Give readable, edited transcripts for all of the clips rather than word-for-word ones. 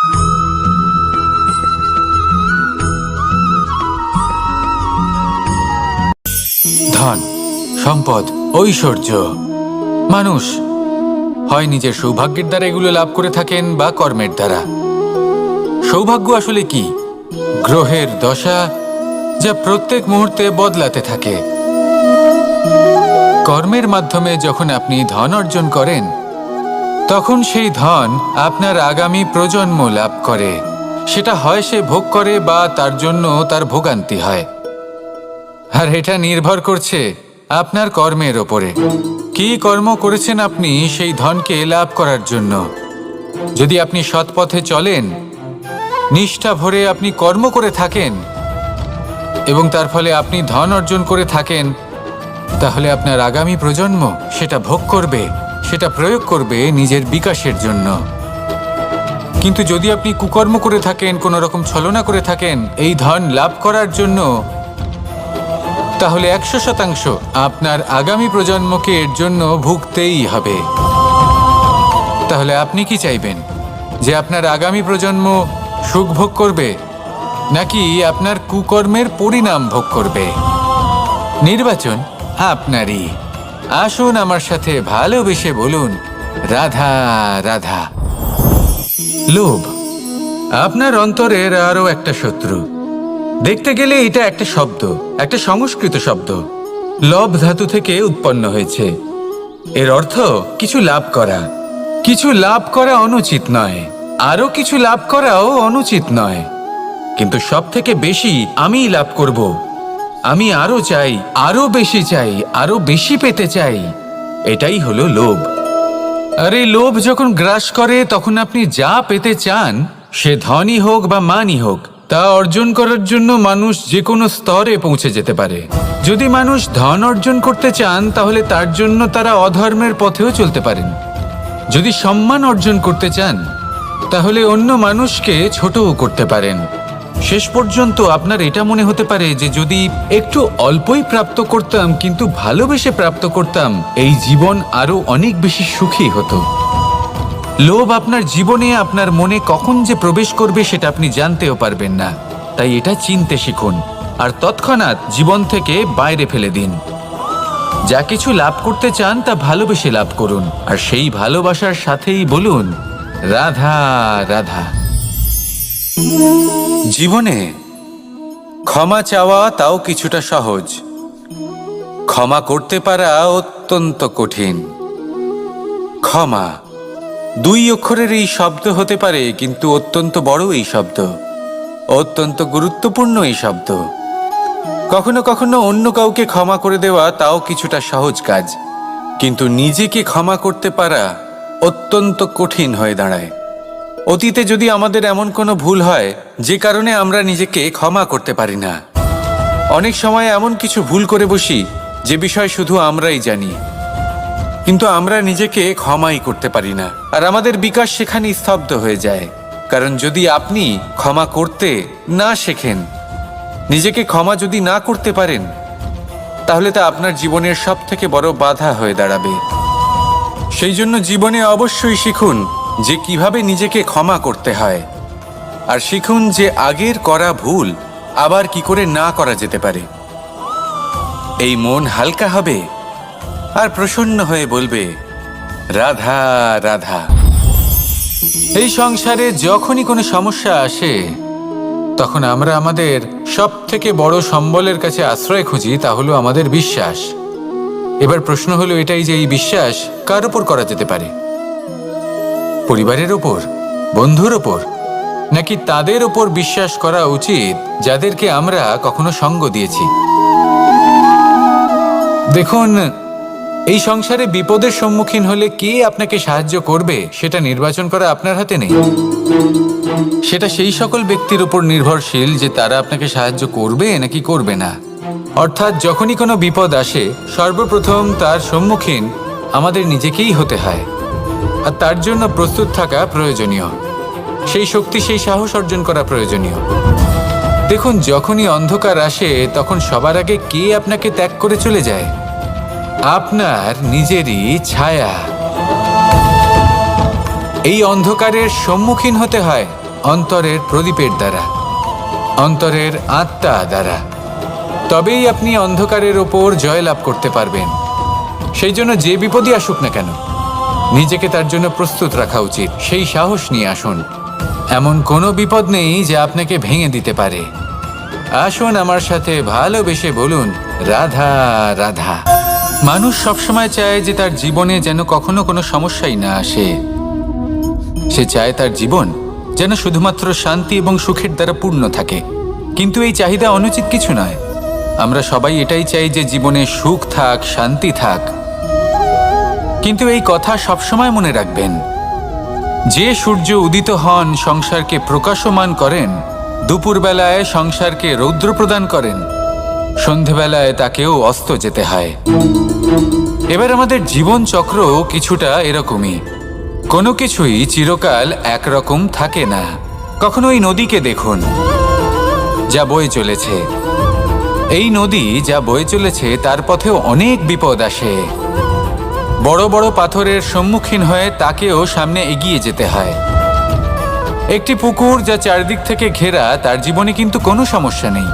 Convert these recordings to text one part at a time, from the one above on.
ধন, সম্পদ, ঐশ্বর্য। মানুষ হয় নিজের সৌভাগ্যের দ্বারা এগুলো লাভ করে থাকেন বা কর্মের দ্বারা। সৌভাগ্য আসলে কি? গ্রহের দশা, যা প্রত্যেক মুহূর্তে বদলাতে থাকে। কর্মের মাধ্যমে যখন আপনি ধন অর্জন করেন, তখন সেই ধন আপনার আগামী প্রজন্ম লাভ করে। সেটা হয় সে ভোগ করে বা তার জন্য তার ভোগান্তি হয়। আর এটা নির্ভর করছে আপনার কর্মের ওপরে। কি কর্ম করেছেন আপনি সেই ধনকে লাভ করার জন্য? যদি আপনি সৎ পথে চলেন, নিষ্ঠা ভরে আপনি কর্ম করে থাকেন এবং তার ফলে আপনি ধন অর্জন করে থাকেন, তাহলে আপনার আগামী প্রজন্ম সেটা ভোগ করবে, সেটা প্রয়োগ করবে নিজের বিকাশের জন্য। কিন্তু যদি আপনি কুকর্ম করে থাকেন, কোনো রকম ছলনা করে থাকেন এই ধন লাভ করার জন্য, তাহলে 100% আপনার আগামী প্রজন্মকে এর জন্য ভুগতেই হবে। তাহলে আপনি কি চাইবেন? যে আপনার আগামী প্রজন্ম সুখ ভোগ করবে, নাকি আপনার কুকর্মের পরিণাম ভোগ করবে? নির্বাচন আপনারই। আসুন আমার সাথে ভালোবেসে বলুন, রাধা রাধা। লোভ আপনার অন্তরের আরও একটা শত্রু। দেখতে গেলে এটা একটা শব্দ, একটা সংস্কৃত শব্দ। লব ধাতু থেকে উৎপন্ন হয়েছে। এর অর্থ কিছু লাভ করা। কিছু লাভ করা অনুচিত নয়, আরও কিছু লাভ করাও অনুচিত নয়, কিন্তু সব থেকে বেশি আমিই লাভ করব। আমি আরো চাই, আরো বেশি চাই, আরো বেশি পেতে চাই। এটাই হলো লোভ। আর এই লোভ যখন গ্রাস করে, তখন আপনি যা পেতে চান, সে ধনই হোক বা মানই হোক, তা অর্জন করার জন্য মানুষ যে কোনো স্তরে পৌঁছে যেতে পারে। যদি মানুষ ধন অর্জন করতে চান, তাহলে তার জন্য তারা অধর্মের পথেও চলতে পারেন। যদি সম্মান অর্জন করতে চান, তাহলে অন্য মানুষকে ছোটও করতে পারেন। শেষ পর্যন্ত আপনার এটা মনে হতে পারে যে যদি একটু অল্পই প্রাপ্ত করতাম, কিন্তু ভালোবেসে প্রাপ্ত করতাম, এই জীবন আরো অনেক বেশি সুখী হতো। লোভ আপনার জীবনে, আপনার মনে কখন যে প্রবেশ করবে সেটা আপনি জানতেও পারবেন না। তাই এটা চিনতে শিখুন আর তৎক্ষণাৎ জীবন থেকে বাইরে ফেলে দিন। যা কিছু লাভ করতে চান তা ভালোবেসে লাভ করুন, আর সেই ভালোবাসার সাথেই বলুন, রাধা রাধা। জীবনে ক্ষমা চাওয়া তাও কিছুটা সহজ, ক্ষমা করতে পারা অত্যন্ত কঠিন। ক্ষমা 2 অক্ষরের এই শব্দ হতে পারে, কিন্তু অত্যন্ত বড় এই শব্দ, অত্যন্ত গুরুত্বপূর্ণ এই শব্দ। কখনো কখনো অন্য কাউকে ক্ষমা করে দেওয়া তাও কিছুটা সহজ কাজ, কিন্তু নিজেকে ক্ষমা করতে পারা অত্যন্ত কঠিন হয়ে দাঁড়ায়। অতীতে যদি আমাদের এমন কোনো ভুল হয় যে কারণে আমরা নিজেকে ক্ষমা করতে পারি না, অনেক সময় এমন কিছু ভুল করে বসি যে বিষয় শুধু আমরাই জানি, কিন্তু আমরা নিজেকে ক্ষমাই করতে পারি না, আর আমাদের বিকাশ সেখানে স্তব্ধ হয়ে যায়। কারণ যদি আপনি ক্ষমা করতে না শেখেন, নিজেকে ক্ষমা যদি না করতে পারেন, তাহলে তা আপনার জীবনের সবথেকে বড় বাধা হয়ে দাঁড়াবে। সেই জন্য জীবনে অবশ্যই শিখুন যে কিভাবে নিজেকে ক্ষমা করতে হয়, আর শিখুন যে আগের করা ভুল আবার কি করে না করা যেতে পারে। এই মন হালকা হবে আর প্রসন্ন হয়ে বলবে, রাধা রাধা। এই সংসারে যখনই কোনো সমস্যা আসে, তখন আমরা আমাদের সব থেকে বড় সম্বলের কাছে আশ্রয় খুঁজি, তা হলো আমাদের বিশ্বাস। এবার প্রশ্ন হলো এটাই যে এই বিশ্বাস কার উপর করা যেতে পারে? পরিবারের ওপর, বন্ধুর ওপর, নাকি তাদের ওপর বিশ্বাস করা উচিত যাদেরকে আমরা কখনো সঙ্গ দিয়েছি? দেখুন, এই সংসারে বিপদের সম্মুখীন হলে কে আপনাকে সাহায্য করবে সেটা নির্বাচন করা আপনার হাতে নেই। সেটা সেই সকল ব্যক্তির উপর নির্ভরশীল যে তারা আপনাকে সাহায্য করবে নাকি করবে না। অর্থাৎ যখনই কোনো বিপদ আসে, সর্বপ্রথম তার সম্মুখীন আমাদের নিজেকেই হতে হয়, আর তার জন্য প্রস্তুত থাকা প্রয়োজনীয়। সেই শক্তি, সেই সাহস অর্জন করা প্রয়োজনীয়। দেখুন, যখনই অন্ধকার আসে, তখন সবার আগে কে আপনাকে ত্যাগ করে চলে যায়? আপনার নিজেরই ছায়া। এই অন্ধকারের সম্মুখীন হতে হয় অন্তরের প্রদীপের দ্বারা, অন্তরের আত্মা দ্বারা। তবেই আপনি অন্ধকারের ওপর জয়লাভ করতে পারবেন। সেই জন্য যে বিপদই আসুক না কেন, নিজেকে তার জন্য প্রস্তুত রাখা উচিত। সেই সাহস নিয়ে আসুন। এমন কোনো বিপদ নেই যে আপনাকে ভেঙে দিতে পারে। আসুন আমার সাথে ভালোবেসে বলুন, রাধা রাধা। মানুষ সবসময় চায় যে তার জীবনে যেন কখনো কোনো সমস্যাই না আসে। সে চায় তার জীবন যেন শুধুমাত্র শান্তি এবং সুখের দ্বারা পূর্ণ থাকে। কিন্তু এই চাহিদা অনুচিত কিছু নয়। আমরা সবাই এটাই চাই যে জীবনে সুখ থাক, শান্তি থাক। কিন্তু এই কথা সবসময় মনে রাখবেন, যে সূর্য উদিত হন সংসারকে প্রকাশমান করেন, দুপুরবেলায় সংসারকে রৌদ্র প্রদান করেন, সন্ধেবেলায় তাকেও অস্ত যেতে হয়। এবার আমাদের জীবন চক্র কিছুটা এরকমই। কোনো কিছুই চিরকাল একরকম থাকে না। কখনো এই নদীকে দেখুন, যা বয়ে চলেছে। এই নদী যা বয়ে চলেছে তার পথেও অনেক বিপদ আসে। বড় বড় পাথরের সম্মুখীন হয়ে তাকেও সামনে এগিয়ে যেতে হয়। একটি পুকুর যা চারদিক থেকে ঘেরা, তার জীবনে কিন্তু কোনো সমস্যা নেই।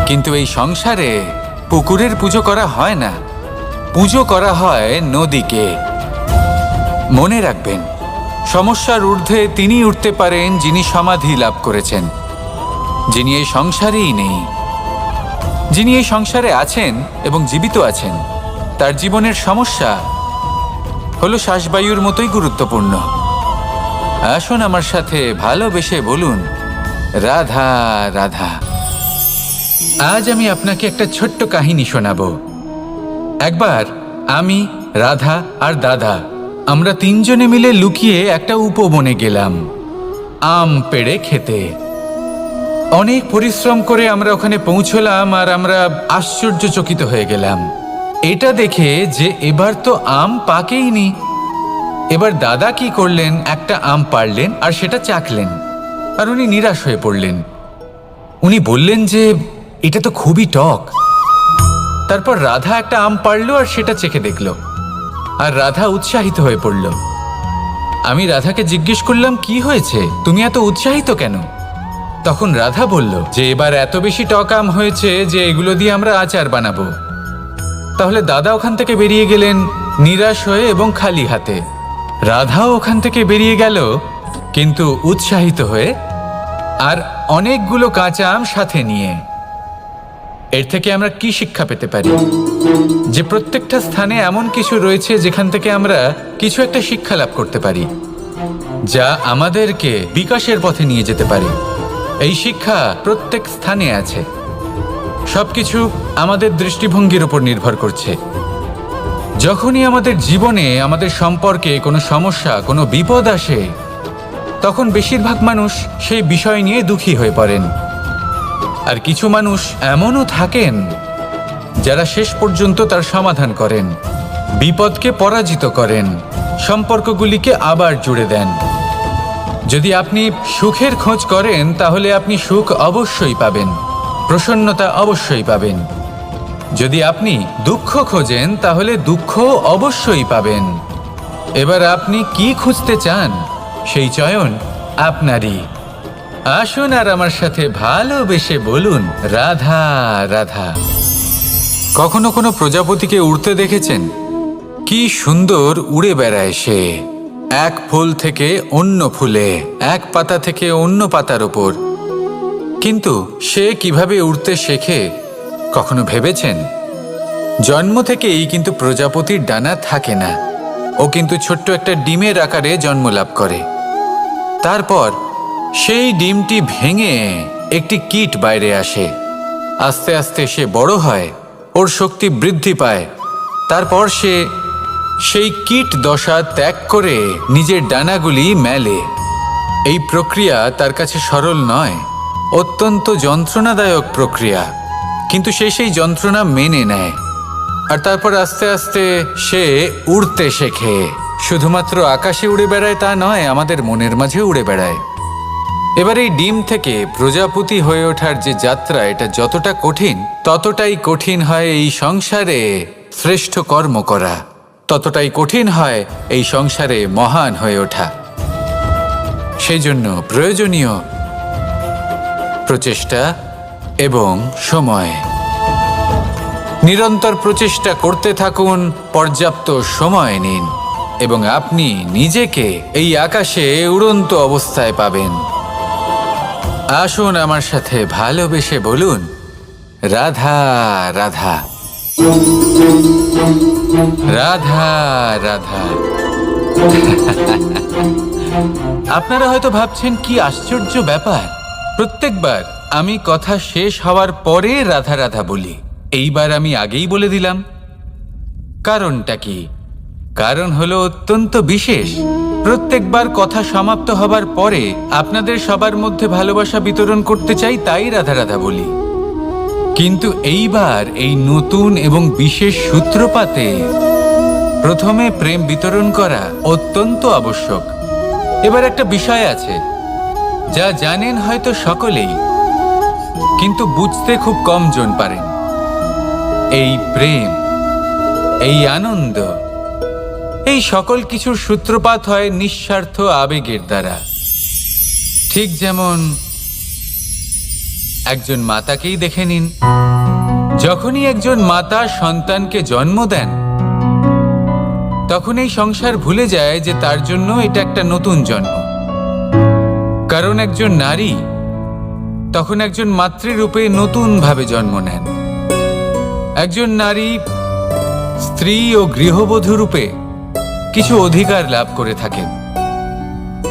কিন্তু এই সংসারে পুকুরের পুজো করা হয় না, পুজো করা হয় নদীকে। মনে রাখবেন, সমস্যার ঊর্ধ্বে তিনি উঠতে পারেন যিনি সমাধি লাভ করেছেন, যিনি এই সংসারেই নেই। যিনি এই সংসারে আছেন এবং জীবিত আছেন, তার জীবনের সমস্যা হলো শ্বাসবায়ুর মতোই গুরুত্বপূর্ণ। আসুন আমার সাথে ভালোবেসে বলুন, রাধা রাধা। আজ আমি আপনাকে একটা ছোট্ট কাহিনী শোনাবো। একবার আমি, রাধা আর দাদা, আমরা তিনজনে মিলে লুকিয়ে একটা উপবনে গেলাম আম পেড়ে খেতে। অনেক পরিশ্রম করে আমরা ওখানে পৌঁছলাম আর আমরা আশ্চর্যচকিত হয়ে গেলাম এটা দেখে যে এবার তো আম পাকেইনি। এবার দাদা কি করলেন, একটা আম পাড়লেন আর সেটা চাখলেন, আর উনি নিরাশ হয়ে পড়লেন। উনি বললেন যে এটা তো খুবই টক। তারপর রাধা একটা আম পাড়লো আর সেটা চেখে দেখল, আর রাধা উৎসাহিত হয়ে পড়ল। আমি রাধাকে জিজ্ঞেস করলাম, কি হয়েছে, তুমি এত উৎসাহিত কেন? তখন রাধা বলল যে এবার এত বেশি টক আম হয়েছে যে এগুলো দিয়ে আমরা আচার বানাবো। তাহলে দাদা ওখান থেকে বেরিয়ে গেলেন নিরাশ হয়ে এবং খালি হাতে। রাধাও ওখান থেকে বেরিয়ে গেল কিন্তু উৎসাহিত হয়ে, আর অনেকগুলো কাঁচা আম সাথে নিয়ে। এর থেকে আমরা কি শিক্ষা পেতে পারি? যে প্রত্যেকটা স্থানে এমন কিছু রয়েছে যেখান থেকে আমরা কিছু একটা শিক্ষা লাভ করতে পারি, যা আমাদেরকে বিকাশের পথে নিয়ে যেতে পারে। এই শিক্ষা প্রত্যেক স্থানে আছে। সবকিছু আমাদের দৃষ্টিভঙ্গির উপর নির্ভর করছে। যখনই আমাদের জীবনে, আমাদের সম্পর্কে কোনো সমস্যা, কোনো বিপদ আসে, তখন বেশিরভাগ মানুষ সেই বিষয় নিয়ে দুঃখী হয়ে পড়েন। আর কিছু মানুষ এমনও থাকেন যারা শেষ পর্যন্ত তার সমাধান করেন, বিপদকে পরাজিত করেন, সম্পর্কগুলিকে আবার জুড়ে দেন। যদি আপনি সুখের খোঁজ করেন তাহলে আপনি সুখ অবশ্যই পাবেন, প্রসন্নতা অবশ্যই পাবেন। যদি আপনি দুঃখ খোঁজেন তাহলে দুঃখ অবশ্যই পাবেন। এবার আপনি কি খুঁজতে চান, সেই চয়ন আপনারই। আসুন আর আমার সাথে ভালোবেসে বলুন, রাধা রাধা। কখনো কোনো প্রজাপতিকে উড়তে দেখেছেন? কি সুন্দর উড়ে বেড়ায় সে, এক ফুল থেকে অন্য ফুলে, এক পাতা থেকে অন্য পাতার ওপর। কিন্তু সে কিভাবে উড়তে শেখে কখনো ভেবেছেন? জন্ম থেকেই কিন্তু প্রজাপতির ডানা থাকে না। ও কিন্তু ছোট্ট একটা ডিমের আকারে জন্ম লাভ করে। তারপর সেই ডিমটি ভেঙে একটি কীট বাইরে আসে। আস্তে আস্তে সে বড় হয়, ওর শক্তি বৃদ্ধি পায়। তারপর সে সেই কীট দশা ত্যাগ করে নিজের ডানাগুলি মেলে। এই প্রক্রিয়া তার কাছে সরল নয়, অত্যন্ত যন্ত্রণাদায়ক প্রক্রিয়া, কিন্তু সে সেই যন্ত্রণা মেনে নেয়। আর তারপর আস্তে আস্তে সে উড়তে শেখে। শুধুমাত্র আকাশে উড়ে বেড়ায় তা নয়, আমাদের মনের মাঝে উড়ে বেড়ায়। এবার এই ডিম থেকে প্রজাপতি হয়ে ওঠার যে যাত্রা, এটা যতটা কঠিন, ততটাই কঠিন হয় এই সংসারে শ্রেষ্ঠ কর্ম করা, ততটাই কঠিন হয় এই সংসারে মহান হয়ে ওঠা। সেই জন্য প্রয়োজনীয় প্রচেষ্টা এবং সময়। নিরন্তর প্রচেষ্টা করতে থাকুন, পর্যাপ্ত সময় নিন এবং আপনি নিজেকে এই আকাশে উড়ন্ত অবস্থায় পাবেন। আসুন আমার সাথে ভালোবেসে বলুন, রাধা রাধা, রাধা রাধা। আপনারা হয়তো ভাবছেন কি আশ্চর্য ব্যাপার, প্রত্যেকবার আমি কথা শেষ হওয়ার পরে রাধা রাধা বলি। এইবার আমি আগেই বলে দিলাম। কারণটা কি? কারণ হলো অত্যন্ত বিশেষ। প্রত্যেকবার কথা সমাপ্ত হবার পরে আপনাদের সবার মধ্যে ভালোবাসা বিতরণ করতে চাই, তাই রাধা রাধা বলি। কিন্তু এইবার এই নতুন এবং বিশেষ সূত্রপাতে প্রথমে প্রেম বিতরণ করা অত্যন্ত আবশ্যক। এবার একটা বিষয় আছে যা জানেন হয়তো সকলেই, কিন্তু বুঝতে খুব কম জন পারেন। এই প্রেম, এই আনন্দ, এই সকল কিছুর সূত্রপাত হয় নিঃস্বার্থ আবেগের দ্বারা। ঠিক যেমন একজন মাতাকেই দেখে নিন। যখনই একজন মাতা সন্তানকে জন্ম দেন, তখন এই সংসার ভুলে যায় যে তার জন্য এটা একটা নতুন জন্ম। কারণ একজন নারী তখন একজন মাতৃরূপে নতুনভাবে জন্ম নেন। একজন নারী স্ত্রী ও গৃহবধূ রূপে কিছু অধিকার লাভ করে থাকেন,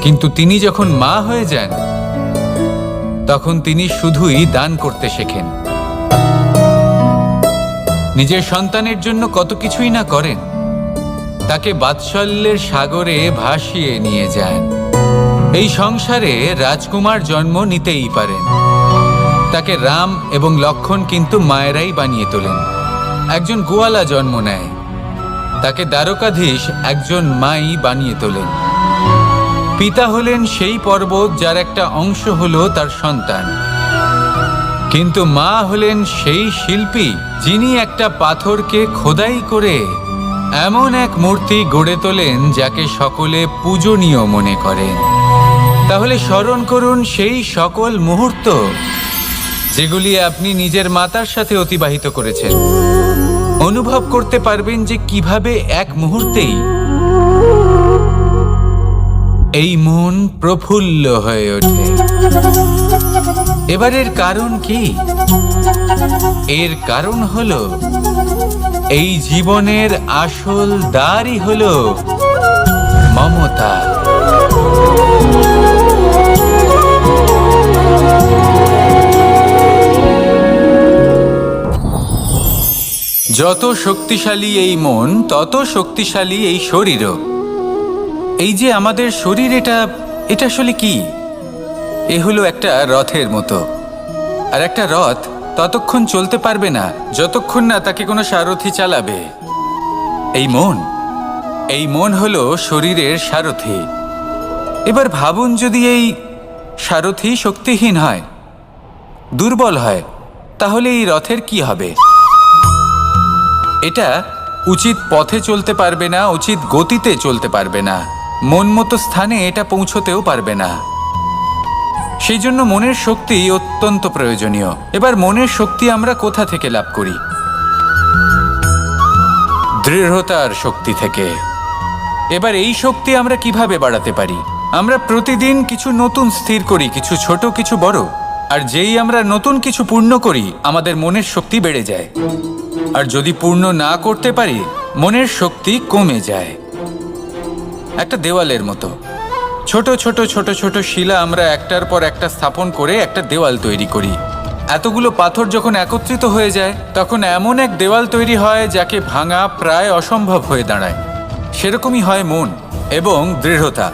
কিন্তু তিনি যখন মা হয়ে যান তখন তিনি শুধুই দান করতে শেখেন। নিজের সন্তানের জন্য কত কিছুই না করেন, তাকে বাৎসল্যের সাগরে ভাসিয়ে নিয়ে যান। এই সংসারে রাজকুমার জন্ম নিতেই পারেন, তাকে রাম এবং লক্ষ্মণ কিন্তু মায়েরাই বানিয়ে তোলেন। একজন গোয়ালা জন্ম নেয়, তাকে দ্বারকাধীশ একজন মাই বানিয়ে তোলেন। পিতা হলেন সেই পর্বত যার একটা অংশ হলো তার সন্তান, কিন্তু মা হলেন সেই শিল্পী যিনি একটা পাথরকে খোদাই করে এমন এক মূর্তি গড়ে তোলেন যাকে সকলে পূজনীয় মনে করেন। তাহলে স্মরণ করুন সেই সকল মুহূর্ত যেগুলি আপনি নিজের মাতার সাথে অতিবাহিত করেছেন। অনুভব করতে পারবেন যে কিভাবে এক মুহূর্তেই এই মন প্রফুল্ল হয়ে ওঠে। এবারের কারণ কি? এর কারণ হলো এই জীবনের আসল দ্বারই হলো মমতা। যত শক্তিশালী এই মন, তত শক্তিশালী এই শরীরও। এই যে আমাদের শরীর, এটা আসলে কি? এ হলো একটা রথের মতো। আর একটা রথ ততক্ষণ চলতে পারবে না যতক্ষণ না তাকে কোনো সারথি চালাবে। এই মন হলো শরীরের সারথি। এবার ভাবুন, যদি এই সারথি শক্তিহীন হয়, দুর্বল হয়, তাহলে এই রথের কি হবে? এটা উচিত পথে চলতে পারবে না, উচিত গতিতে চলতে পারবে না, মন মতো স্থানে এটা পৌঁছতেও পারবে না। সেই জন্য মনের শক্তি অত্যন্ত প্রয়োজনীয়। এবার মনের শক্তি আমরা কোথা থেকে লাভ করি? দৃঢ়তার শক্তি থেকে। এবার এই শক্তি আমরা কিভাবে বাড়াতে পারি? আমরা প্রতিদিন কিছু নতুন স্থির করি, কিছু ছোট কিছু বড়। আর যেই আমরা নতুন কিছু পূর্ণ করি, আমাদের মনের শক্তি বেড়ে যায়। আর যদি পূর্ণ না করতে পারি, মনের শক্তি কমে যায়। একটা দেওয়ালের মতো ছোট ছোট ছোট ছোট শিলা আমরা একটার পর একটা স্থাপন করে একটা দেওয়াল তৈরি করি। এতগুলো পাথর যখন একত্রিত হয়ে যায়, তখন এমন এক দেওয়াল তৈরি হয় যাকে ভাঙা প্রায় অসম্ভব হয়ে দাঁড়ায়। সেরকমই হয় মন এবং দৃঢ়তা।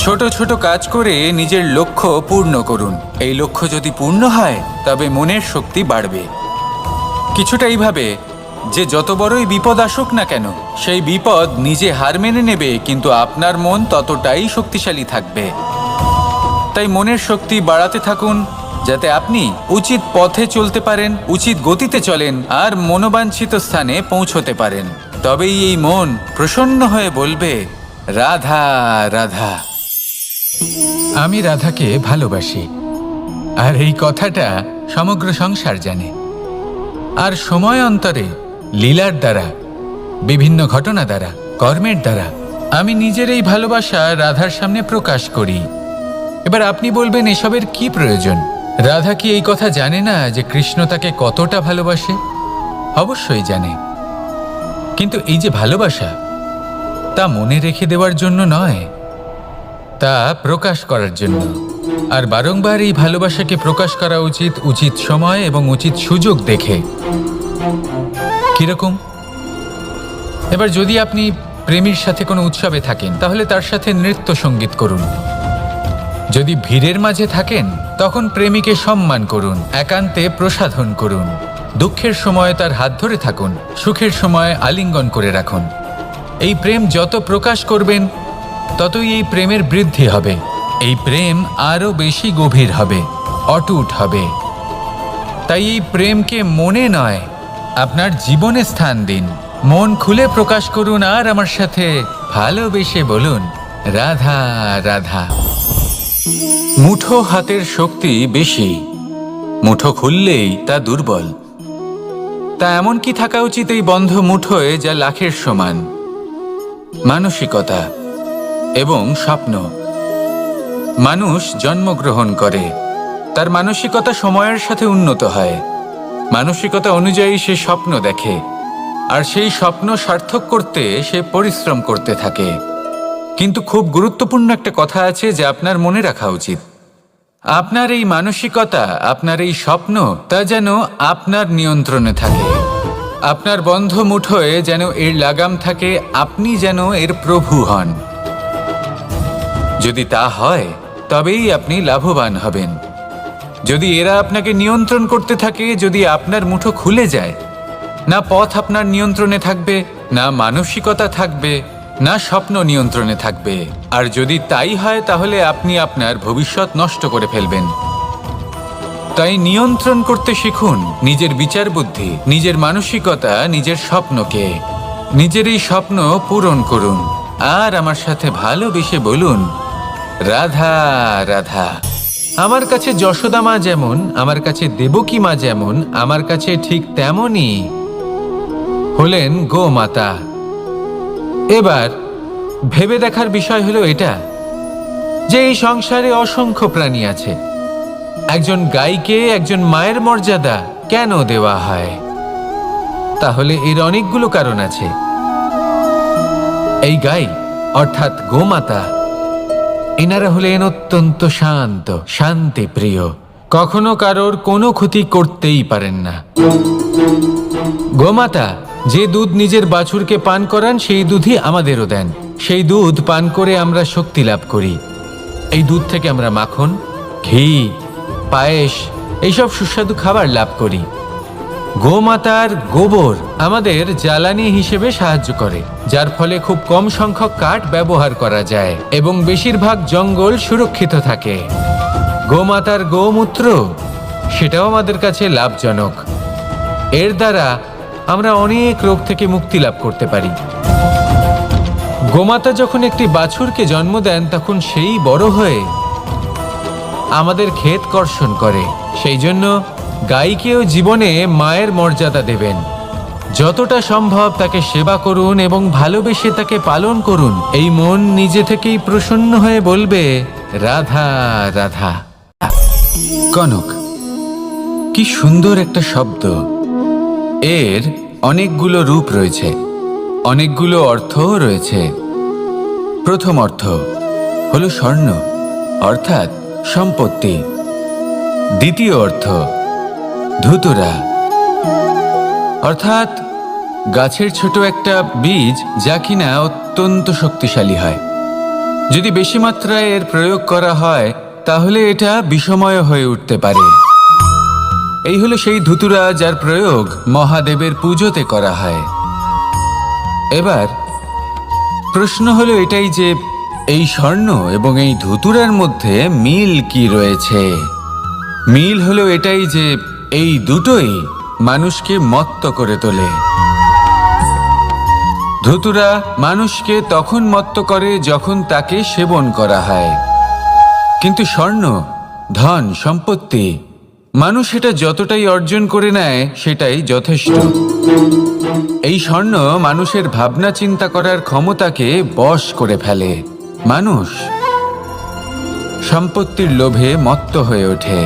ছোট ছোট কাজ করে নিজের লক্ষ্য পূর্ণ করুন। এই লক্ষ্য যদি পূর্ণ হয়, তবে মনের শক্তি বাড়বে। কিছুটা এইভাবে যে যত বড়ই বিপদ আসুক না কেন, সেই বিপদ নিজে হার মেনে নেবে, কিন্তু আপনার মন ততটাই শক্তিশালী থাকবে। তাই মনের শক্তি বাড়াতে থাকুন, যাতে আপনি উচিত পথে চলতে পারেন, উচিত গতিতে চলেন আর মনোবাঞ্ছিত স্থানে পৌঁছতে পারেন। তবেই এই মন প্রসন্ন হয়ে বলবে, রাধা রাধা। আমি রাধাকে ভালোবাসি, আর এই কথাটা সমগ্র সংসার জানে। আর সময় অন্তরে লীলার দ্বারা, বিভিন্ন ঘটনা দ্বারা, কর্মের দ্বারা আমি নিজের এই ভালোবাসা রাধার সামনে প্রকাশ করি। এবার আপনি বলবেন, এসবের কি প্রয়োজন? রাধা কি এই কথা জানে না যে কৃষ্ণ তাকে কতটা ভালোবাসে? অবশ্যই জানে, কিন্তু এই যে ভালোবাসা, তা মনে রেখে দেওয়ার জন্য নয়, তা প্রকাশ করার জন্য। আর বারংবার এই ভালোবাসাকে প্রকাশ করা উচিত, উচিত সময় এবং উচিত সুযোগ দেখে। কিরকম? এবার যদি আপনি প্রেমীর সাথে কোনো উৎসবে থাকেন, তাহলে তার সাথে নৃত্য সঙ্গীত করুন। যদি ভিড়ের মাঝে থাকেন, তখন প্রেমীকে সম্মান করুন, একান্তে প্রসাধন করুন। দুঃখের সময় তার হাত ধরে থাকুন, সুখের সময় আলিঙ্গন করে রাখুন। এই প্রেম যত প্রকাশ করবেন, ততই এই প্রেমের বৃদ্ধি হবে। এই প্রেম আরও বেশি গভীর হবে, অটুট হবে। তাই এই প্রেমকে মনে নয়, আপনার জীবনে স্থান দিন। মন খুলে প্রকাশ করুন, আর আমার সাথে ভালোবেসে বলুন, রাধা রাধা। মুঠো হাতের শক্তি বেশি, মুঠো খুললেই তা দুর্বল। তা এমন কি থাকা উচিত এই বন্ধ মুঠোয়, যা লাখের সমান? মানসিকতা এবং স্বপ্ন। মানুষ জন্মগ্রহণ করে, তার মানসিকতা সময়ের সাথে উন্নত হয়। মানসিকতা অনুযায়ী সে স্বপ্ন দেখে, আর সেই স্বপ্ন সার্থক করতে সে পরিশ্রম করতে থাকে। কিন্তু খুব গুরুত্বপূর্ণ একটা কথা আছে যা আপনার মনে রাখা উচিত। আপনার এই মানসিকতা, আপনার এই স্বপ্ন, তা যেন আপনার নিয়ন্ত্রণে থাকে। আপনার বন্ধ মুঠোয় যেন এর লাগাম থাকে, আপনি যেন এর প্রভু হন। যদি তা হয়, তবেই আপনি লাভবান হবেন। যদি এরা আপনাকে নিয়ন্ত্রণ করতে থাকে, যদি আপনার মুঠো খুলে যায়, না পথ আপনার নিয়ন্ত্রণে থাকবে, না মানসিকতা থাকবে, না স্বপ্ন নিয়ন্ত্রণে থাকবে। আর যদি তাই হয়, তাহলে আপনি আপনার ভবিষ্যৎ নষ্ট করে ফেলবেন। তাই নিয়ন্ত্রণ করতে শিখুন নিজের বিচার বুদ্ধি, নিজের মানসিকতা, নিজের স্বপ্নকে। নিজের এই স্বপ্ন পূরণ করুন, আর আমার সাথে ভালোবেসে বলুন, রাধা রাধা। আমার কাছে যশোদা মা যেমন, আমার কাছে দেবকী মা যেমন, আমার কাছে ঠিক তেমনই হলেন গোমাতা। এবার ভেবে দেখার বিষয় হলো এটা, যে এই সংসারে অসংখ্য প্রাণী আছে। একজন গাইকে একজন মায়ের মর্যাদা কেন দেওয়া হয়? তাহলে এর অনেকগুলো কারণ আছে। এই গাই অর্থাৎ গোমাতা, এনারা হলেন অত্যন্ত শান্ত, শান্তিপ্রিয়, কখনো কারোর কোনো ক্ষতি করতেই পারেন না। গোমাতা যে দুধ নিজের বাছুরকে পান করান, সেই দুধই আমাদেরও দেন। সেই দুধ পান করে আমরা শক্তি লাভ করি। এই দুধ থেকে আমরা মাখন, ঘি, পায়েস, এইসব সুস্বাদু খাবার লাভ করি। গোমাতার গোবর আমাদের জ্বালানি হিসেবে সাহায্য করে, যার ফলে খুব কম সংখ্যক কাঠ ব্যবহার করা যায় এবং বেশিরভাগ জঙ্গল সুরক্ষিত থাকে। গোমাতার গোমূত্র, সেটাও আমাদের কাছে লাভজনক। এর দ্বারা আমরা অনেক রোগ থেকে মুক্তি লাভ করতে পারি। গোমাতা যখন একটি বাছুরকে জন্ম দেন, তখন সেই বড় হয়ে আমাদের ক্ষেত কর্ষণ করে। সেই জন্য গাইকেও জীবনে মায়ের মর্যাদা দেবেন। যতটা সম্ভব তাকে সেবা করুন এবং ভালোবেসে তাকে পালন করুন। এই মন নিজে থেকেই প্রসন্ন হয়ে বলবে, রাধা রাধা। কনক, কি সুন্দর একটা শব্দ। এর অনেকগুলো রূপ রয়েছে, অনেকগুলো অর্থও রয়েছে। প্রথম অর্থ হলো স্বর্ণ, অর্থাৎ সম্পত্তি। দ্বিতীয় অর্থ ধুতুরা, অর্থাৎ গাছের ছোট একটা বীজ, যা কিনা অত্যন্ত শক্তিশালী হয়। যদি বেশি মাত্রায় এর প্রয়োগ করা হয়, তাহলে এটা বিষময় হয়ে উঠতে পারে। এই হলো সেই ধুতুরা, যার প্রয়োগ মহাদেবের পুজোতে করা হয়। এবার প্রশ্ন হলো এটাই যে এই স্বর্ণ এবং এই ধুতুরার মধ্যে মিল কি রয়েছে? মিল হলো এটাই যে এই দুটোই মানুষকে মত্ত করে তোলে। ধুতুরা মানুষকে তখন মত্ত করে যখন তাকে সেবন করা হয়, কিন্তু স্বর্ণ, ধন, সম্পত্তি, মানুষ এটা যতটাই অর্জন করে নেয় সেটাই যথেষ্ট। এই স্বর্ণ মানুষের ভাবনা চিন্তা করার ক্ষমতাকে বশ করে ফেলে। মানুষ সম্পত্তির লোভে মত্ত হয়ে ওঠে,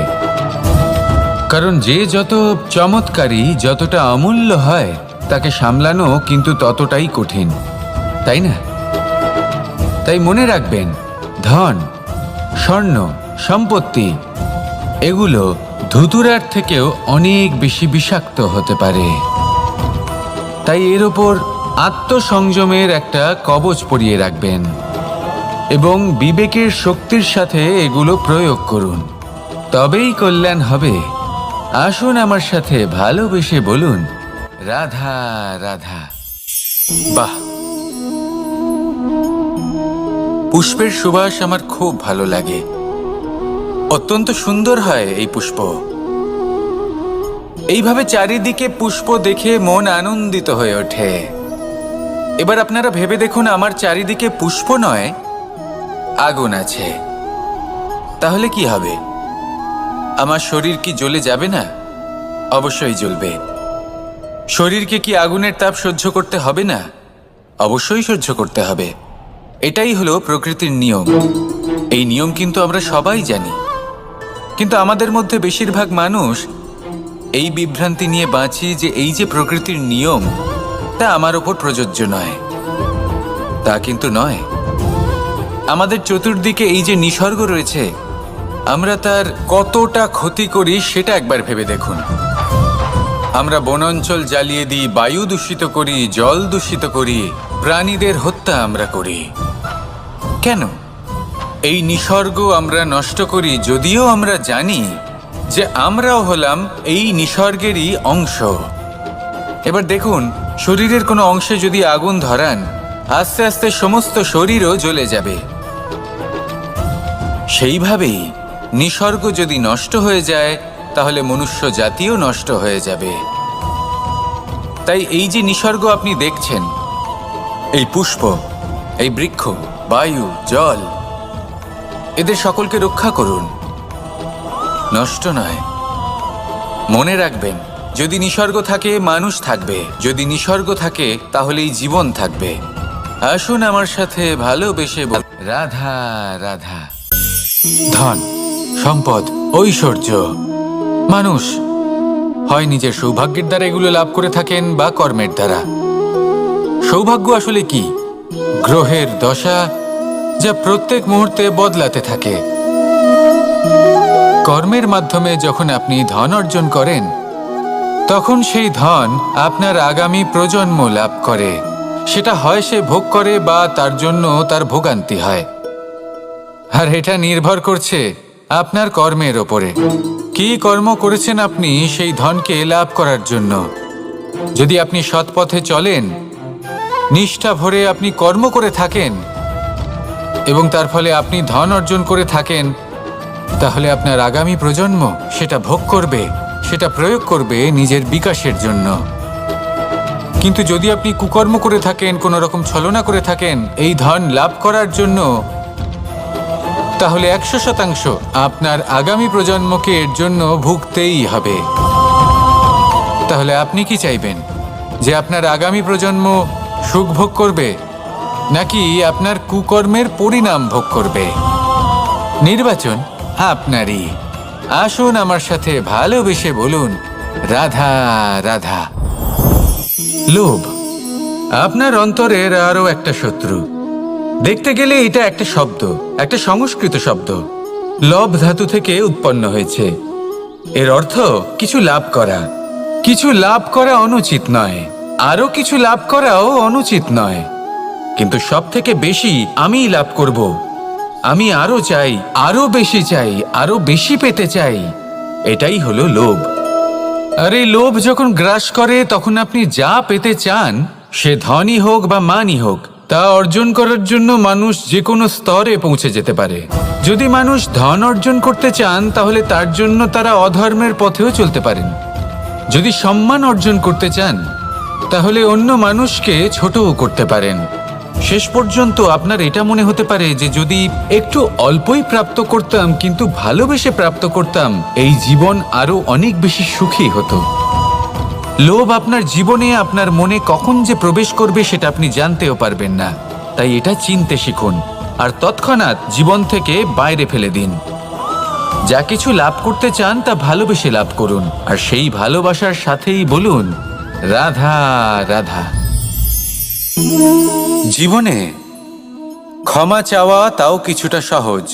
কারণ যে যত চমৎকারী, যতটা অমূল্য হয়, তাকে সামলানো কিন্তু ততটাই কঠিন, তাই না? তাই মনে রাখবেন, ধন, স্বর্ণ, সম্পত্তি এগুলো ধুতুরার থেকেও অনেক বেশি বিষাক্ত হতে পারে। তাই এর ওপর আত্মসংযমের একটা কবচ পরিয়ে রাখবেন এবং বিবেকের শক্তির সাথে এগুলো প্রয়োগ করুন, তবেই কল্যাণ হবে। আসুন আমার সাথে ভালোবেসে বলুন, রাধা রাধা। বাহ, পুষ্পের সুবাস আমার খুব ভালো লাগে। অত্যন্ত সুন্দর হয় এই পুষ্প। এইভাবে চারিদিকে পুষ্প দেখে মন আনন্দিত হয়ে ওঠে। এবার আপনারা ভেবে দেখুন, আমার চারিদিকে পুষ্প নয়, আগুন আছে। তাহলে কি হবে? আমার শরীর কি জ্বলে যাবে না? অবশ্যই জ্বলবে। শরীরকে কি আগুনের তাপ সহ্য করতে হবে না? অবশ্যই সহ্য করতে হবে। এটাই হলো প্রকৃতির নিয়ম। এই নিয়ম কিন্তু আমরা সবাই জানি, কিন্তু আমাদের মধ্যে বেশিরভাগ মানুষ এই বিভ্রান্তি নিয়ে বাঁচি যে এই যে প্রকৃতির নিয়ম, তা আমার ওপর প্রযোজ্য নয়। তা কিন্তু নয়। আমাদের চতুর্দিকে এই যে নিসর্গ রয়েছে, আমরা তার কতটা ক্ষতি করি সেটা একবার ভেবে দেখুন। আমরা বনাঞ্চল জ্বালিয়ে দিই, বায়ু দূষিত করি, জল দূষিত করি, প্রাণীদের হত্যা আমরা করি। কেন? এই নিসর্গ আমরা নষ্ট করি, যদিও আমরা জানি যে আমরাও হলাম এই নিসর্গেরই অংশ। এবার দেখুন, শরীরের কোনো অংশে যদি আগুন ধরান, আস্তে আস্তে সমস্ত শরীরও জ্বলে যাবে। সেইভাবেই নিসর্গ যদি নষ্ট হয়ে যায়, তাহলে মনুষ্য জাতিও নষ্ট হয়ে যাবে। তাই এই যে নিসর্গ আপনি দেখছেন, এই পুষ্প, এই বৃক্ষ, বায়ু, জল, এদের সকলকে রক্ষা করুন, নষ্ট নয়। মনে রাখবেন, যদি নিসর্গ থাকে মানুষ থাকবে, যদি নিসর্গ থাকে তাহলেই জীবন থাকবে। আসুন আমার সাথে ভালোবেসে রাধা রাধা। ধন, সম্পদ, ঐশ্বর্য, মানুষ হয় নিজের সৌভাগ্যের দ্বারা এগুলো লাভ করে থাকেন বা কর্মের দ্বারা। সৌভাগ্য আসলে কি? গ্রহের দশা, যা প্রত্যেক মুহূর্তে বদলাতে থাকে। কর্মের মাধ্যমে যখন আপনি ধন অর্জন করেন, তখন সেই ধন আপনার আগামী প্রজন্ম লাভ করে। সেটা হয় সে ভোগ করে বা তার জন্য তার ভোগান্তি হয়। আর এটা নির্ভর করছে আপনার কর্মের ওপরে। কি কর্ম করেছেন আপনি সেই ধনকে লাভ করার জন্য? যদি আপনি সৎ পথে চলেন, নিষ্ঠা ভরে আপনি কর্ম করে থাকেন এবং তার ফলে আপনি ধন অর্জন করে থাকেন, তাহলে আপনার আগামী প্রজন্ম সেটা ভোগ করবে, সেটা প্রয়োগ করবে নিজের বিকাশের জন্য। কিন্তু যদি আপনি কুকর্ম করে থাকেন, কোনো রকম ছলনা করে থাকেন এই ধন লাভ করার জন্য, তাহলে 100% আপনার আগামী প্রজন্মকে এর জন্য ভুগতেই হবে। তাহলে আপনি কি চাইবেন? যে আপনার আগামী প্রজন্ম সুখ ভোগ করবে, নাকি আপনার কুকর্মের পরিণাম ভোগ করবে? নির্বাচন আপনারই। আসুন আমার সাথে ভালোবেসে বলুন, রাধা রাধা। লোভ আপনার অন্তরের আরও একটা শত্রু। দেখতে গেলে এটা একটা শব্দ, একটা সংস্কৃত শব্দ। লব ধাতু থেকে উৎপন্ন হয়েছে। এর অর্থ কিছু লাভ করা। কিছু লাভ করা অনুচিত নয়, আরো কিছু লাভ করাও অনুচিত নয়, কিন্তু সব থেকে বেশি আমি লাভ করব, আমি আরো চাই, আরো বেশি চাই, আরো বেশি পেতে চাই। এটাই হলো লোভ। আর এই লোভ যখন গ্রাস করে, তখন আপনি যা পেতে চান, সে ধনই হোক বা মানই হোক, তা অর্জন করার জন্য মানুষ যে কোনো স্তরে পৌঁছে যেতে পারে। যদি মানুষ ধন অর্জন করতে চান, তাহলে তার জন্য তারা অধর্মের পথেও চলতে পারেন। যদি সম্মান অর্জন করতে চান, তাহলে অন্য মানুষকে ছোটও করতে পারেন। শেষ পর্যন্ত আপনার এটা মনে হতে পারে যে যদি একটু অল্পই প্রাপ্ত করতাম কিন্তু ভালোবেসে প্রাপ্ত করতাম, এই জীবন আরো অনেক বেশি সুখী হতো। লোভ আপনার জীবনে, আপনার মনে কখন যে প্রবেশ করবে সেটা আপনি জানতেও পারবেন না। তাই এটা চিনতে শিখুন আর তৎক্ষণাৎ জীবন থেকে বাইরে ফেলে দিন। যা কিছু লাভ করতে চান তা ভালোবেসে লাভ করুন, আর সেই ভালোবাসার সাথেই বলুন রাধা রাধা। জীবনে ক্ষমা চাওয়া তাও কিছুটা সহজ,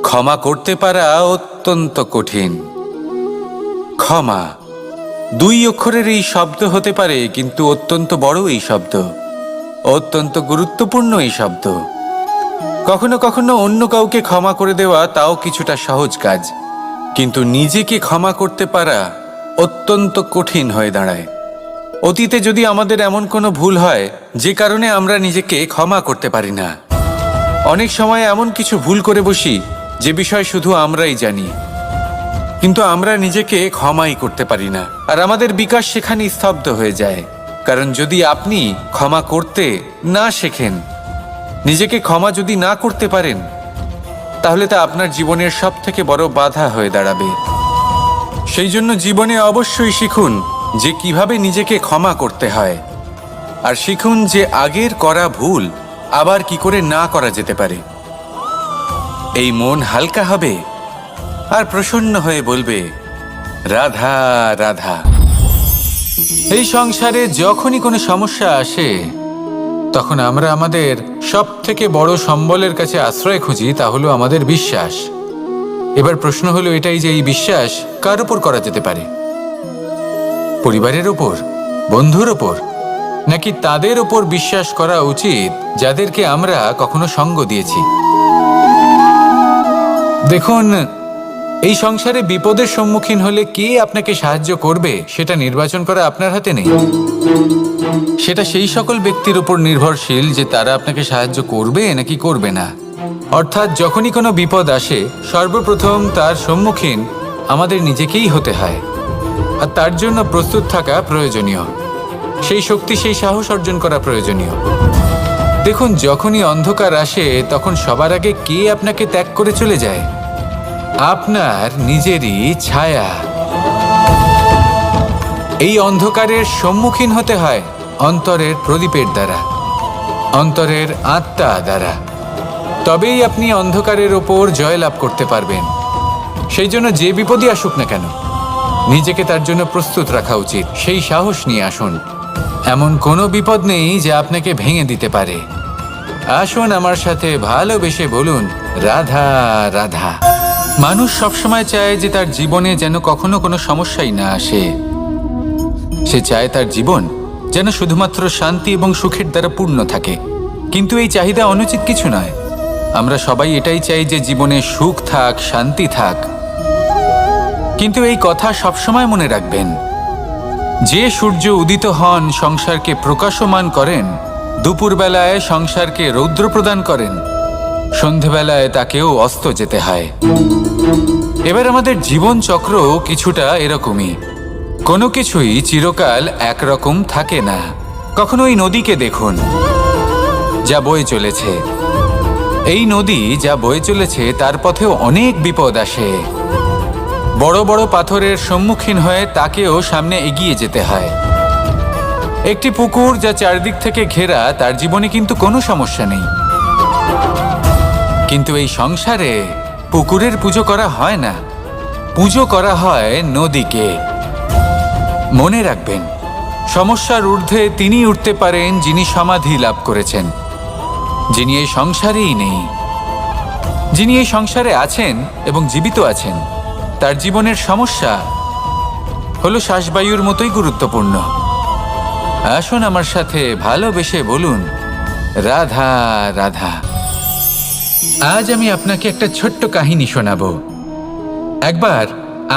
ক্ষমা করতে পারা অত্যন্ত কঠিন। ক্ষমা 2 অক্ষরের এই শব্দ হতে পারে, কিন্তু অত্যন্ত বড় এই শব্দ, অত্যন্ত গুরুত্বপূর্ণ এই শব্দ। কখনো কখনো অন্য কাউকে ক্ষমা করে দেওয়া তাও কিছুটা সহজ কাজ, কিন্তু নিজেকে ক্ষমা করতে পারা অত্যন্ত কঠিন হয়ে দাঁড়ায়। অতীতে যদি আমাদের এমন কোনো ভুল হয় যে কারণে আমরা নিজেকে ক্ষমা করতে পারি না, অনেক সময় এমন কিছু ভুল করে বসি যে বিষয় শুধু আমরাই জানি, কিন্তু আমরা নিজেকে ক্ষমাই করতে পারি না, আর আমাদের বিকাশ সেখানেই স্তব্ধ হয়ে যায়। কারণ যদি আপনি ক্ষমা করতে না শেখেন, নিজেকে ক্ষমা যদি না করতে পারেন, তাহলে তা আপনার জীবনের সবথেকে বড় বাধা হয়ে দাঁড়াবে। সেই জন্য জীবনে অবশ্যই শিখুন যে কিভাবে নিজেকে ক্ষমা করতে হয়, আর শিখুন যে আগের করা ভুল আবার কি করে না করা যেতে পারে। এই মন হালকা হবে আর প্রসন্ন হয়ে বলবে রাধা রাধা। এই সংসারে যখনই কোনো সমস্যা আসে তখন আমরা আমাদের সব থেকে বড় সম্বলের কাছে আশ্রয় খুঁজি, তা হলো আমাদের বিশ্বাস। এবার প্রশ্ন হলো এটাই যে এই বিশ্বাস কার উপর করা যেতে পারে? পরিবারের ওপর, বন্ধুর ওপর, নাকি তাদের ওপর বিশ্বাস করা উচিত যাদেরকে আমরা কখনো সঙ্গ দিয়েছি? দেখুন, এই সংসারে বিপদের সম্মুখীন হলে কে আপনাকে সাহায্য করবে সেটা নির্বাচন করা আপনার হাতে নেই। সেটা সেই সকল ব্যক্তির উপর নির্ভরশীল যে তারা আপনাকে সাহায্য করবে নাকি করবে না। অর্থাৎ যখনই কোনো বিপদ আসে সর্বপ্রথম তার সম্মুখীন আমাদের নিজেকেই হতে হয়, আর তার জন্য প্রস্তুত থাকা প্রয়োজনীয়। সেই শক্তি, সেই সাহস অর্জন করা প্রয়োজনীয়। দেখুন, যখনই অন্ধকার আসে তখন সবার আগে কে আপনাকে ত্যাগ করে চলে যায়? আপনার নিজেরই ছায়া। এই অন্ধকারের সম্মুখীন হতে হয় অন্তরের প্রদীপের দ্বারা, অন্তরের আত্মা দ্বারা। তবেই আপনি অন্ধকারের ওপর জয়লাভ করতে পারবেন। সেই জন্য যে বিপদই আসুক না কেন, নিজেকে তার জন্য প্রস্তুত রাখা উচিত। সেই সাহস নিয়ে আসুন। এমন কোনো বিপদ নেই যা আপনাকে ভেঙে দিতে পারে। আসুন আমার সাথে ভালোবেসে বলুন রাধা রাধা। মানুষ সবসময় চায় যে তার জীবনে যেন কখনো কোনো সমস্যাই না আসে। সে চায় তার জীবন যেন শুধুমাত্র শান্তি এবং সুখের দ্বারা পূর্ণ থাকে। কিন্তু এই চাহিদা অনুচিত কিছু নয়। আমরা সবাই এটাই চাই যে জীবনে সুখ থাক, শান্তি থাক। কিন্তু এই কথা সবসময় মনে রাখবেন, যে সূর্য উদিত হন সংসারকে প্রকাশমান করেন, দুপুরবেলায় সংসারকে রৌদ্র প্রদান করেন, সন্ধেবেলায় তাকেও অস্ত যেতে হয়। এবার আমাদের জীবন চক্র কিছুটা এরকমই। কোনো কিছুই চিরকাল একরকম থাকে না। কখনো এই নদীকে দেখুন যা বয়ে চলেছে। এই নদী যা বয়ে চলেছে তার পথেও অনেক বিপদ আসে। বড় বড় পাথরের সম্মুখীন হয়ে তাকেও সামনে এগিয়ে যেতে হয়। একটি পুকুর যা চারদিক থেকে ঘেরা, তার জীবনে কিন্তু কোনো সমস্যা নেই। কিন্তু এই সংসারে পুকুরের পুজো করা হয় না, পুজো করা হয় নদীকে। মনে রাখবেন, সমস্যার ঊর্ধ্বে তিনি উঠতে পারেন যিনি সমাধি লাভ করেছেন, যিনি এই সংসারেই নেই। যিনি এই সংসারে আছেন এবং জীবিত আছেন, তার জীবনের সমস্যা হলো শ্বাসবায়ুর মতোই গুরুত্বপূর্ণ। আসুন আমার সাথে ভালোবেসে বলুন রাধা রাধা। আজ আমি আপনাকে একটা ছোট্ট কাহিনী শোনাবো। একবার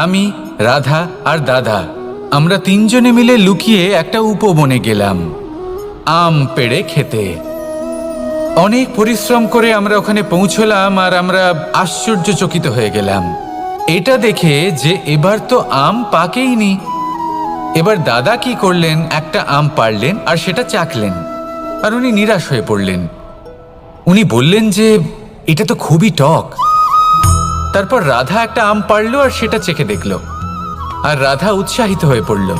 আমি, রাধা আর দাদা, আমরা 3 জনে মিলে লুকিয়ে একটা উপবনে গেলাম আম পেড়ে খেতে। অনেক পরিশ্রম করে আমরা ওখানে পৌঁছলাম আর আমরা আশ্চর্যচকিত হয়ে গেলাম এটা দেখে যে এবার তো আম পাকেইনি। এবার দাদা কি করলেন, একটা আম পাড়লেন আর সেটা চাখলেন। আর উনি নিরাশ হয়ে পড়লেন। উনি বললেন যে এটা তো খুবই টক। তারপর রাধা একটা আম পাড়লো আর সেটা চেখে দেখল, আর রাধা উৎসাহিত হয়ে পড়ল।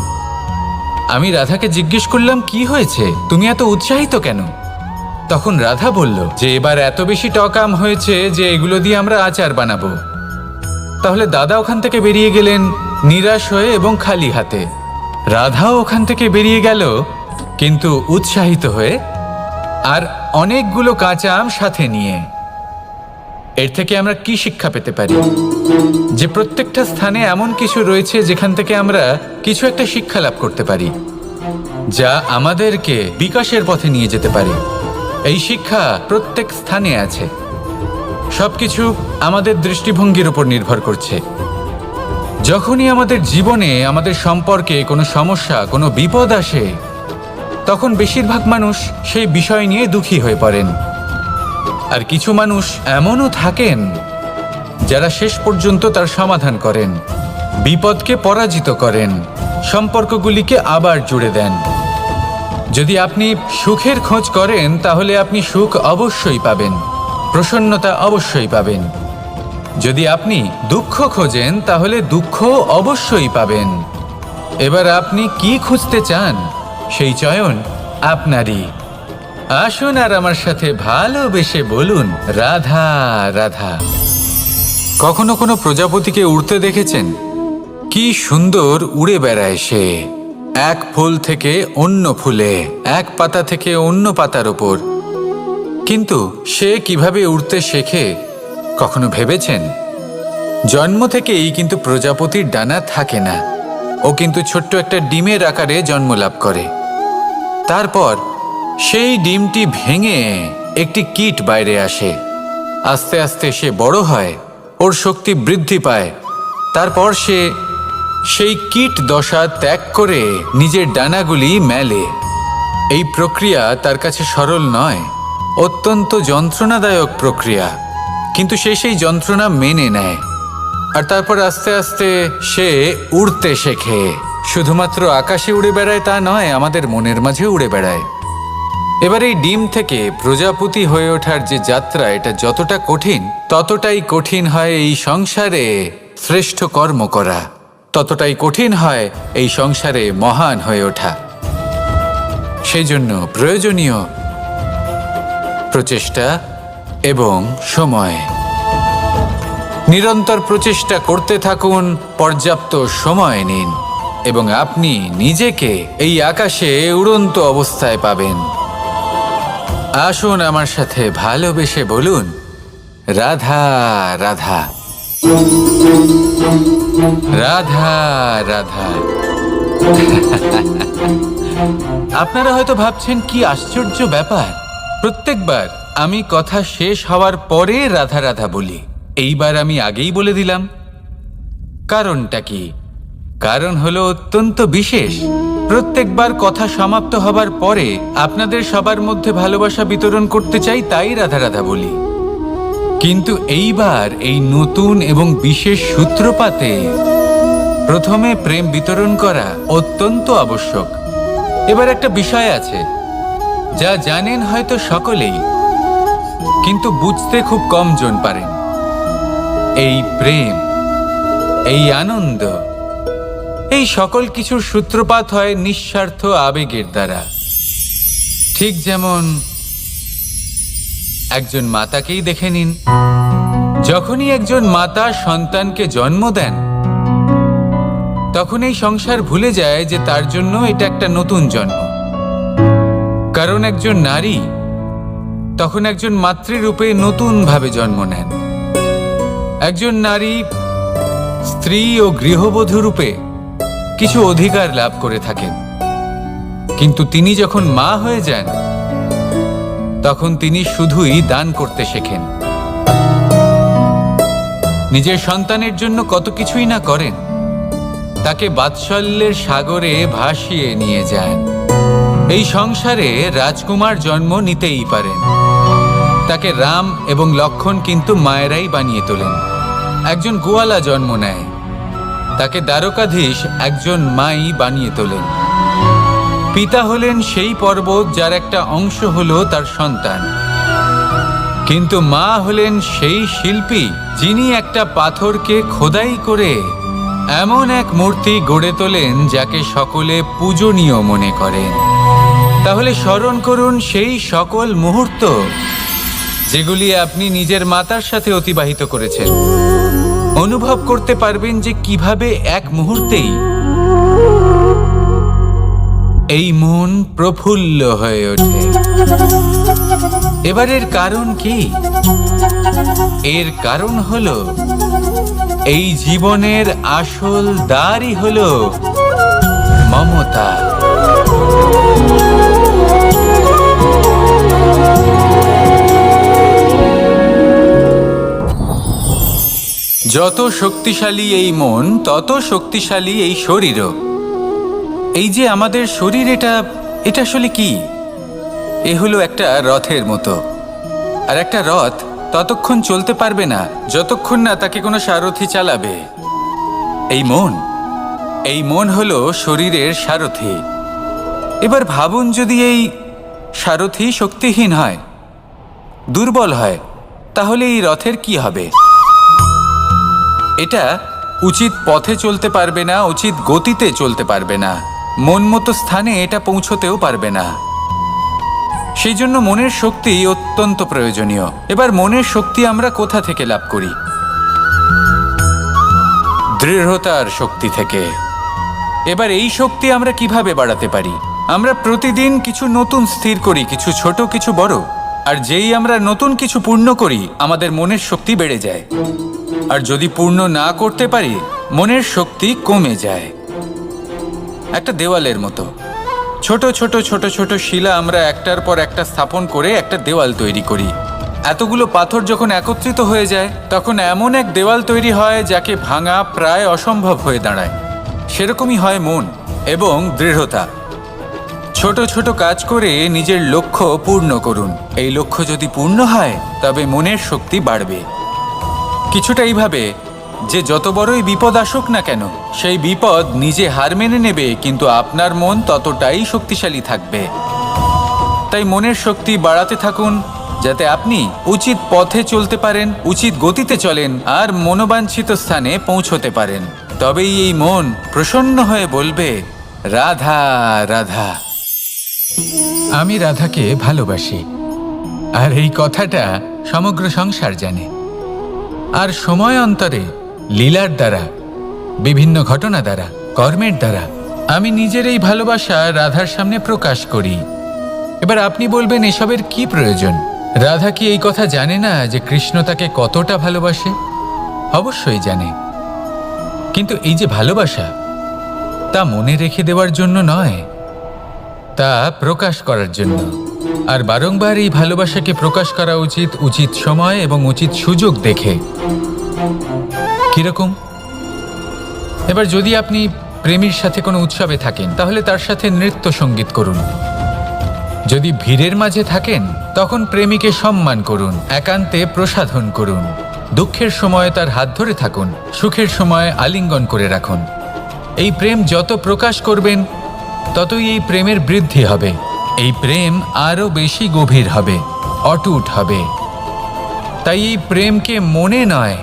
আমি রাধাকে জিজ্ঞেস করলাম, কি হয়েছে, তুমি এত উৎসাহিত কেন? তখন রাধা বলল যে এবার এত বেশি টক আম হয়েছে যে এগুলো দিয়ে আমরা আচার বানাবো। তাহলে দাদা ওখান থেকে বেরিয়ে গেলেন নিরাশ হয়ে এবং খালি হাতে। রাধাও ওখান থেকে বেরিয়ে গেল কিন্তু উৎসাহিত হয়ে, আর অনেকগুলো কাঁচা আম সাথে নিয়ে। এর থেকে আমরা কি শিক্ষা পেতে পারি? যে প্রত্যেকটা স্থানে এমন কিছু রয়েছে যেখান থেকে আমরা কিছু একটা শিক্ষা লাভ করতে পারি, যা আমাদেরকে বিকাশের পথে নিয়ে যেতে পারে। এই শিক্ষা প্রত্যেক স্থানে আছে। সবকিছু আমাদের দৃষ্টিভঙ্গির উপর নির্ভর করছে। যখনই আমাদের জীবনে আমাদের সম্পর্কে কোনো সমস্যা, কোনো বিপদ আসে, তখন বেশিরভাগ মানুষ সেই বিষয় নিয়ে দুঃখী হয়ে পড়েন। আর কিছু মানুষ এমনও থাকেন যারা শেষ পর্যন্ত তার সমাধান করেন, বিপদকে পরাজিত করেন, সম্পর্কগুলিকে আবার জুড়ে দেন। যদি আপনি সুখের খোঁজ করেন তাহলে আপনি সুখ অবশ্যই পাবেন, প্রসন্নতা অবশ্যই পাবেন। যদি আপনি দুঃখ খোঁজেন তাহলে দুঃখ অবশ্যই পাবেন। এবার আপনি কি খুঁজতে চান সেই চয়ন আপনারই। আসুন আর আমার সাথে ভালোবেসে বলুন, রাধা রাধা। কখনো কোনো প্রজাপতিকে উড়তে দেখেছেন? কি সুন্দর উড়ে বেড়ায় সে, এক ফুল থেকে অন্য ফুলে, এক পাতা থেকে অন্য পাতার ওপর। কিন্তু সে কিভাবে উড়তে শেখে কখনো ভেবেছেন? জন্ম থেকেই কিন্তু প্রজাপতির ডানা থাকে না। ও কিন্তু ছোট্ট একটা ডিমের আকারে জন্ম লাভ করে। তারপর সেই ডিমটি ভেঙে একটি কীট বাইরে আসে। আস্তে আস্তে সে বড় হয়, ওর শক্তি বৃদ্ধি পায়। তারপর সে সেই কীট দশা ত্যাগ করে নিজের ডানাগুলি মেলে। এই প্রক্রিয়া তার কাছে সরল নয়, অত্যন্ত যন্ত্রণাদায়ক প্রক্রিয়া, কিন্তু সে সেই যন্ত্রণা মেনে নেয়। আর তারপর আস্তে আস্তে সে উড়তে শেখে। শুধুমাত্র আকাশে উড়ে বেড়ায় তা নয়, আমাদের মনের মাঝে উড়ে বেড়ায়। এবার এই ডিম থেকে প্রজাপতি হয়ে ওঠার যে যাত্রা, এটা যতটা কঠিন, ততটাই কঠিন হয় এই সংসারে শ্রেষ্ঠ কর্ম করা, ততটাই কঠিন হয় এই সংসারে মহান হয়ে ওঠা। সেই জন্য প্রয়োজনীয় প্রচেষ্টা এবং সময়। নিরন্তর প্রচেষ্টা করতে থাকুন, পর্যাপ্ত সময় নিন, এবং আপনি নিজেকে এই আকাশে উড়ন্ত অবস্থায় পাবেন। আসুন আমার সাথে ভালোবেসে বলুন, রাধা রাধা, রাধা রাধা। আপনারা হয়তো ভাবছেন কি আশ্চর্য ব্যাপার, প্রত্যেকবার আমি কথা শেষ হওয়ার পরে রাধা রাধা বলি। এইবার আমি আগেই বলে দিলাম। কারণটা কি? কারণ হলো অত্যন্ত বিশেষ। প্রত্যেকবার কথা সমাপ্ত হবার পরে আপনাদের সবার মধ্যে ভালোবাসা বিতরণ করতে চাই, তাই রাধা রাধা বলি। কিন্তু এইবার এই নতুন এবং বিশেষ সূত্রপাতে প্রথমে প্রেম বিতরণ করা অত্যন্ত আবশ্যক। এবার একটা বিষয় আছে যা জানেন হয়তো সকলেই, কিন্তু বুঝতে খুব কম জন পারেন। এই প্রেম, এই আনন্দ, এই সকল কিছুর সূত্রপাত হয় নিঃস্বার্থ আবেগের দ্বারা। ঠিক যেমন একজন মাতাকেই দেখে নিন। যখনই একজন মাতা সন্তানকে জন্ম দেন, তখন এই সংসার ভুলে যায় যে তার জন্য এটা একটা নতুন জন্ম। কারণ একজন নারী তখন একজন মাতৃরূপে নতুনভাবে জন্ম নেন। একজন নারী স্ত্রী ও গৃহবধূ রূপে কিছু অধিকার লাভ করে থাকেন, কিন্তু তিনি যখন মা হয়ে যান তখন তিনি শুধুই দান করতে শেখেন। নিজের সন্তানের জন্য কত কিছুই না করেন, তাকে বাৎসল্যের সাগরে ভাসিয়ে নিয়ে যান। এই সংসারে রাজকুমার জন্ম নিতেই পারেন, তাকে রাম এবং লক্ষ্মণ কিন্তু মায়েরাই বানিয়ে তোলেন। একজন গোয়ালা জন্ম নেয়, তাকে দ্বারকাধীশ একজন মাই বানিয়ে তোলেন। পিতা হলেন সেই পর্বত যার একটা অংশ হলো তার সন্তান, কিন্তু মা হলেন সেই শিল্পী যিনি একটা পাথরকে খোদাই করে এমন এক মূর্তি গড়ে তোলেন যাকে সকলে পূজনীয় মনে করেন। তাহলে স্মরণ করুন সেই সকল মুহূর্ত যেগুলি আপনি নিজের মাতার সাথে অতিবাহিত করেছেন। অনুভব করতে পারবেন যে কিভাবে এক মুহূর্তেই এই মন প্রফুল্ল হয়ে ওঠে। এবারের কারণ কি? এর কারণ হলো এই জীবনের আসল দ্বারই হলো মমতা। যত শক্তিশালী এই মন, তত শক্তিশালী এই শরীরও। এই যে আমাদের শরীর, এটা আসলে কি? এ হলো একটা রথের মতো। আর একটা রথ ততক্ষণ চলতে পারবে না যতক্ষণ না তাকে কোনো সারথি চালাবে। এই মন হলো শরীরের সারথি। এবার ভাবুন, যদি এই সারথি শক্তিহীন হয়, দুর্বল হয়, তাহলে এই রথের কি হবে? এটা উচিত পথে চলতে পারবে না, উচিত গতিতে চলতে পারবে না, মন মতো স্থানে এটা পৌঁছতেও পারবে না। সেই জন্য মনের শক্তি অত্যন্ত প্রয়োজনীয়। এবার মনের শক্তি আমরা কোথা থেকে লাভ করি? দৃঢ়তার শক্তি থেকে। এবার এই শক্তি আমরা কিভাবে বাড়াতে পারি? আমরা প্রতিদিন কিছু নতুন স্থির করি, কিছু ছোট কিছু বড়। আর যেই আমরা নতুন কিছু পূর্ণ করি, আমাদের মনের শক্তি বেড়ে যায়। আর যদি পূর্ণ না করতে পারি, মনের শক্তি কমে যায়। একটা দেওয়ালের মতো ছোট ছোট ছোট ছোট শিলা আমরা একটার পর একটা স্থাপন করে একটা দেওয়াল তৈরি করি। এতগুলো পাথর যখন একত্রিত হয়ে যায়, তখন এমন এক দেওয়াল তৈরি হয় যাকে ভাঙা প্রায় অসম্ভব হয়ে দাঁড়ায়। সেরকমই হয় মন এবং দৃঢ়তা। ছোট ছোট কাজ করে নিজের লক্ষ্য পূর্ণ করুন। এই লক্ষ্য যদি পূর্ণ হয়, তবে মনের শক্তি বাড়বে। কিছুটা এইভাবে যে যত বড়ই বিপদ আসুক না কেন, সেই বিপদ নিজে হার মেনে নেবে, কিন্তু আপনার মন ততটাই শক্তিশালী থাকবে। তাই মনের শক্তি বাড়াতে থাকুন, যাতে আপনি উচিত পথে চলতে পারেন, উচিত গতিতে চলেন আর মনোবাঞ্ছিত স্থানে পৌঁছতে পারেন। তবেই এই মন প্রসন্ন হয়ে বলবে, রাধা রাধা। আমি রাধাকে ভালোবাসি। আর এই কথাটা সমগ্র সংসার জানে। আর সময় অন্তরে লীলার দ্বারা, বিভিন্ন ঘটনা দ্বারা, কর্মের দ্বারা আমি নিজের এই ভালোবাসা রাধার সামনে প্রকাশ করি। এবার আপনি বলবেন, এসবের কি প্রয়োজন? রাধা কি এই কথা জানে না যে কৃষ্ণ তাকে কতটা ভালোবাসে? অবশ্যই জানে। কিন্তু এই যে ভালোবাসা, তা মনে রেখে দেওয়ার জন্য নয়, তা প্রকাশ করার জন্য। আর বারংবার এই ভালোবাসাকে প্রকাশ করা উচিত, উচিত সময় এবং উচিত সুযোগ দেখে। কিরকম? এবার যদি আপনি প্রেমীর সাথে কোনো উৎসবে থাকেন, তাহলে তার সাথে নৃত্য সঙ্গীত করুন। যদি ভিড়ের মাঝে থাকেন, তখন প্রেমীকে সম্মান করুন, একান্তে প্রসাধন করুন। দুঃখের সময় তার হাত ধরে থাকুন, সুখের সময় আলিঙ্গন করে রাখুন। এই প্রেম যত প্রকাশ করবেন, ততই এই প্রেমের বৃদ্ধি হবে। এই প্রেম আরও বেশি গভীর হবে, অটুট হবে। তাই এই প্রেমকে মনে নয়,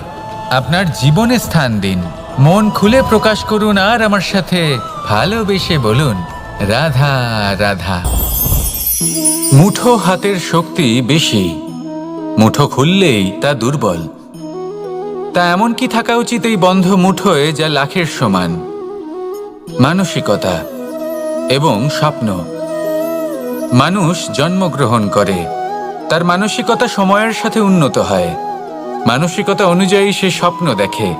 আপনার জীবনে স্থান দিন। মন খুলে প্রকাশ করুন আর আমার সাথে ভালোবেসে বলুন, রাধা রাধা। মুঠো হাতের শক্তি বেশি, মুঠো খুললেই তা দুর্বল। তা এমন কি থাকা উচিত এই বন্ধ মুঠোয় যা লাখের সমান? মানসিকতা এবং স্বপ্ন। মানুষ জন্মগ্রহণ করে, তার মানসিকতা সময়ের সাথে উন্নত হয়। মানসিকতা অনুযায়ী সে স্বপ্ন দেখে,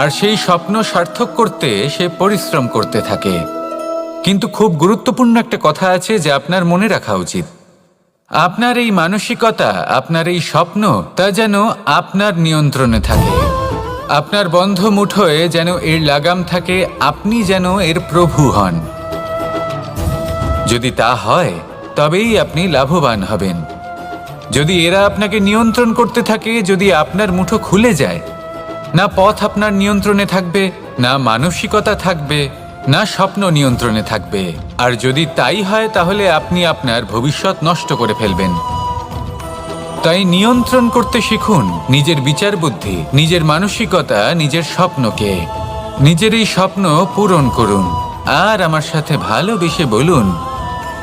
আর সেই স্বপ্ন সার্থক করতে সে পরিশ্রম করতে থাকে। কিন্তু খুব গুরুত্বপূর্ণ একটা কথা আছে যা আপনার মনে রাখা উচিত। আপনার এই মানসিকতা, আপনার এই স্বপ্ন, তা যেন আপনার নিয়ন্ত্রণে থাকে। আপনার বন্ধ মুঠোয় যেন এর লাগাম থাকে, আপনি যেন এর প্রভু হন। যদি তা হয়, তবেই আপনি লাভবান হবেন। যদি এরা আপনাকে নিয়ন্ত্রণ করতে থাকে, যদি আপনার মুঠো খুলে যায়, না পথ আপনার নিয়ন্ত্রণে থাকবে, না মানসিকতা থাকবে, না স্বপ্ন নিয়ন্ত্রণে থাকবে। আর যদি তাই হয় তাহলে আপনি আপনার ভবিষ্যৎ নষ্ট করে ফেলবেন। তাই নিয়ন্ত্রণ করতে শিখুন নিজের বিচার বুদ্ধি, নিজের মানসিকতা, নিজের স্বপ্নকে। নিজের এই স্বপ্ন পূরণ করুন আর আমার সাথে ভালোবেসে বলুন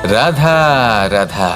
রাধা রাধা।